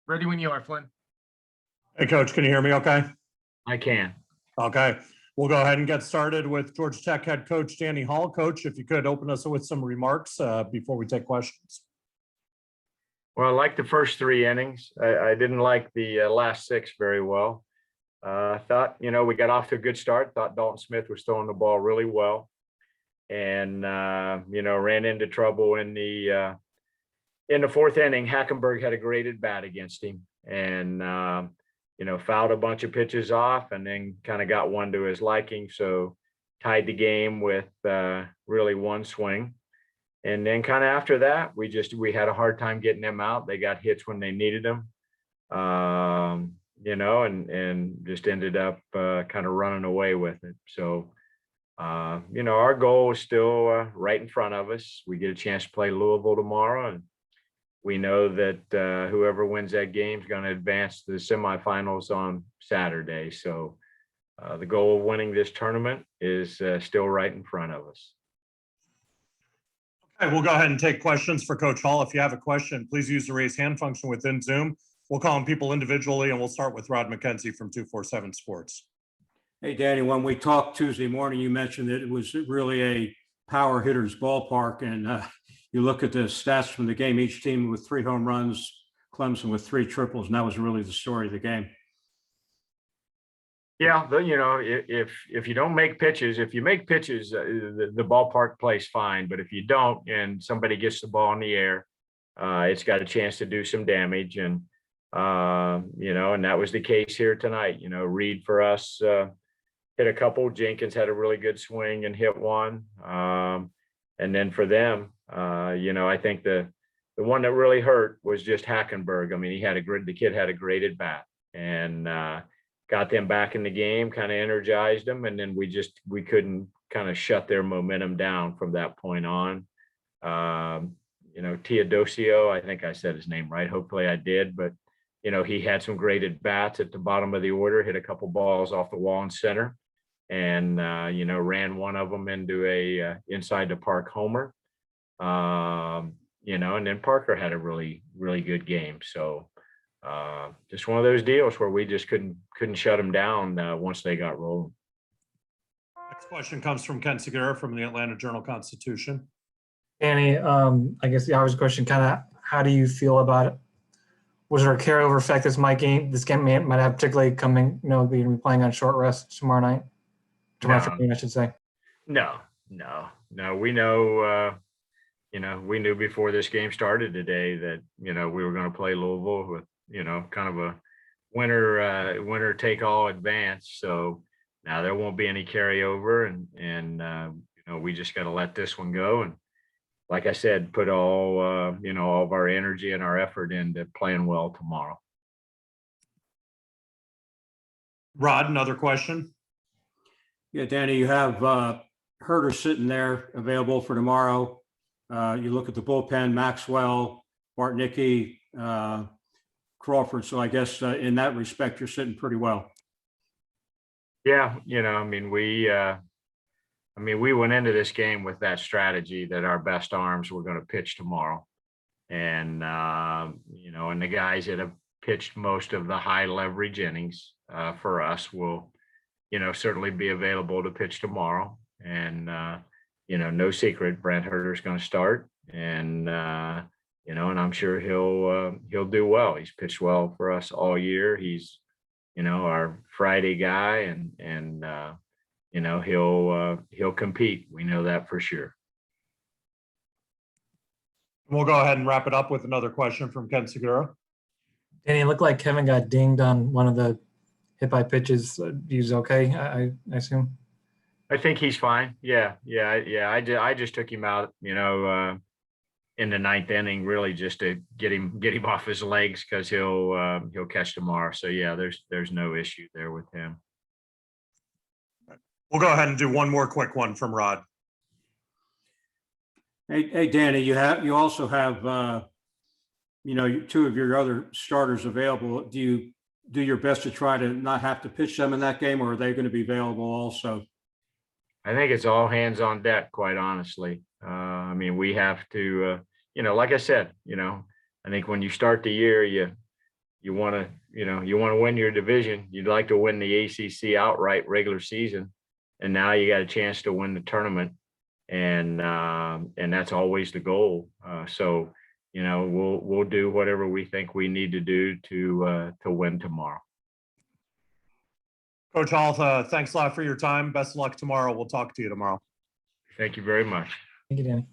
Ready when you are, Flynn. Hey, Coach, can you hear me okay? I can. Okay. We'll go ahead and get started with Georgia Tech head coach Danny Hall. Coach, if you could open us with some remarks before we take questions. Well, I like the first three innings. I didn't like the last six very well. I thought, we got off to a good start. Thought Dalton Smith was throwing the ball really well, and ran into trouble in the fourth inning. Hackenberg had a great at bat against him, and fouled a bunch of pitches off, and then kind of got one to his liking. So tied the game with really one swing. And then kind of after that, we had a hard time getting them out. They got hits when they needed them, and just ended up kind of running away with it. So, our goal is still right in front of us. We get a chance to play Louisville tomorrow, and we know that whoever wins that game is going to advance to the semifinals on Saturday. So the goal of winning this tournament is still right in front of us. Okay, we'll go ahead and take questions for Coach Hall. If you have a question, please use the raise hand function within Zoom. We'll call on people individually, and we'll start with Rod McKenzie from 247 Sports. Hey, Danny, when we talked Tuesday morning, you mentioned that it was really a power hitter's ballpark, and you look at the stats from the game, each team with 3 home runs, Clemson with 3 triples, and that was really the story of the game. Yeah, if you don't make pitches, if you make pitches, the ballpark plays fine. But if you don't, and somebody gets the ball in the air, it's got a chance to do some damage. And and that was the case here tonight. Reid for us hit a couple. Jenkins had a really good swing and hit one. And then for them, I think the one that really hurt was just Hackenberg. I mean, the kid had a great at bat, and got them back in the game, kind of energized them, and then we couldn't kind of shut their momentum down from that point on. Teodosio, I think I said his name right. Hopefully I did, but he had some great at bats at the bottom of the order, hit a couple balls off the wall in center, and ran one of them into a inside the park homer. And then Parker had a really, really good game. So just one of those deals where we just couldn't shut them down once they got rolling. Next question comes from Ken Segura from the Atlanta Journal-Constitution. Danny, I guess the obvious question, kind of, how do you feel about it? Was there a carryover effect this game might have, particularly coming, being playing on short rest tomorrow night? Tomorrow afternoon, I should say. No. We know. We knew before this game started today that we were going to play Louisville with kind of a winner take all advance. So now there won't be any carryover, and we just got to let this one go. And like I said, put all all of our energy and our effort into playing well tomorrow. Rod, another question. Yeah, Danny, you have Herder sitting there available for tomorrow. You look at the bullpen, Maxwell, Bartnicki, Crawford. So I guess in that respect, you're sitting pretty well. Yeah, we went into this game with that strategy that our best arms were going to pitch tomorrow, and and the guys that have pitched most of the high leverage innings for us will, certainly be available to pitch tomorrow. And no secret, Brent Herder's going to start, and and I'm sure he'll do well. He's pitched well for us all year. He's, our Friday guy, and he'll compete. We know that for sure. We'll go ahead and wrap it up with another question from Ken Segura. Danny, it looked like Kevin got dinged on one of the hit by pitches. He's okay, I assume. I think he's fine. Yeah. I just took him out, in the 9th inning, really just to get him off his legs, because he'll catch tomorrow. So yeah, there's no issue there with him. We'll go ahead and do one more quick one from Rod. Hey, Danny, you also have 2 of your other starters available. Do you do your best to try to not have to pitch them in that game, or are they going to be available also? I think it's all hands on deck, quite honestly. We have to, like I said, I think when you start the year, you want to win your division. You'd like to win the ACC outright regular season, and now you got a chance to win the tournament, and that's always the goal. So we'll do whatever we think we need to do to win tomorrow. Coach Hall, thanks a lot for your time. Best of luck tomorrow. We'll talk to you tomorrow. Thank you very much. Thank you, Danny.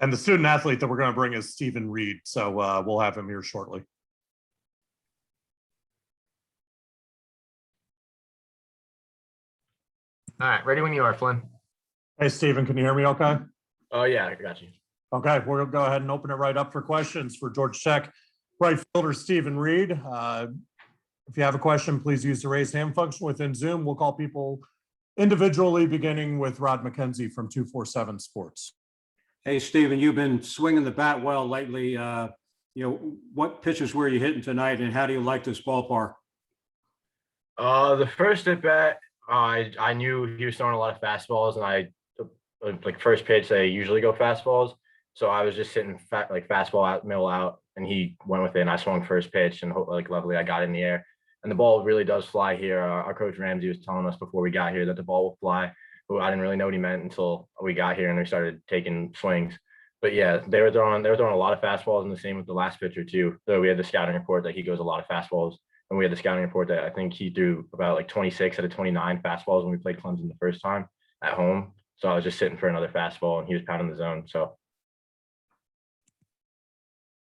And the student athlete that we're going to bring is Stephen Reid. So we'll have him here shortly. All right, ready when you are, Flynn. Hey, Stephen, can you hear me okay? Oh yeah, I got you. Okay, we're going to go ahead and open it right up for questions for Georgia Tech right fielder Stephen Reid. If you have a question, please use the raise hand function within Zoom. We'll call people individually, beginning with Rod McKenzie from 247 Sports. Hey, Stephen, you've been swinging the bat well lately. What pitches were you hitting tonight, and how do you like this ballpark? The first at bat, I knew he was throwing a lot of fastballs, and like first pitch, they usually go fastballs. So I was just sitting fastball out, middle out, and he went with it. And I swung first pitch, and luckily I got in the air. And the ball really does fly here. Our coach Ramsey was telling us before we got here that the ball will fly. But I didn't really know what he meant until we got here and we started taking swings. But yeah, they were throwing a lot of fastballs, and the same with the last pitcher too. So we had the scouting report that he goes a lot of fastballs, and we had the scouting report that I think he threw about like 26 out of 29 fastballs when we played Clemson the first time at home. So I was just sitting for another fastball, and he was pounding the zone. So.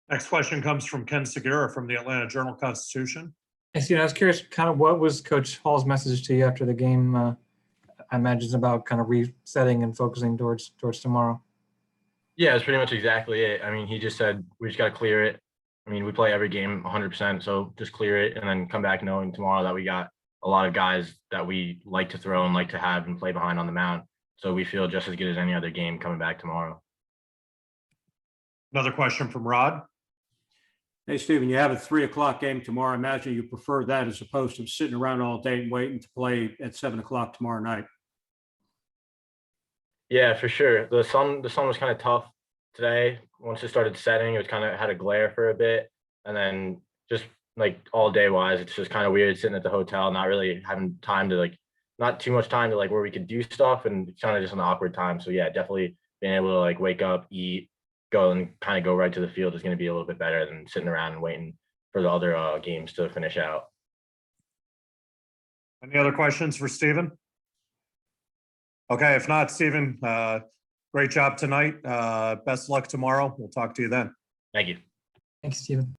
Next question comes from Ken Segura from the Atlanta Journal-Constitution. I was curious, kind of what was Coach Hall's message to you after the game? I imagine it's about kind of resetting and focusing towards tomorrow. Yeah, it's pretty much exactly it. I mean, he just said we just got to clear it. I mean, we play every game 100%, so just clear it and then come back knowing tomorrow that we got a lot of guys that we like to throw and like to have and play behind on the mound. So we feel just as good as any other game coming back tomorrow. Another question from Rod. Hey, Stephen, you have a 3:00 game tomorrow. I imagine you prefer that as opposed to sitting around all day and waiting to play at 7 o'clock tomorrow night. Yeah, for sure. The sun was kind of tough today. Once it started setting, it was kind of had a glare for a bit. And then just like all day wise, it's just kind of weird sitting at the hotel, not really having time to not too much time to where we could do stuff, and it's kind of just an awkward time. So yeah, definitely being able to wake up, eat, go and kind of go right to the field is going to be a little bit better than sitting around and waiting for the other games to finish out. Any other questions for Stephen? Okay, if not, Stephen, great job tonight. Best luck tomorrow. We'll talk to you then. Thank you. Thanks, Stephen.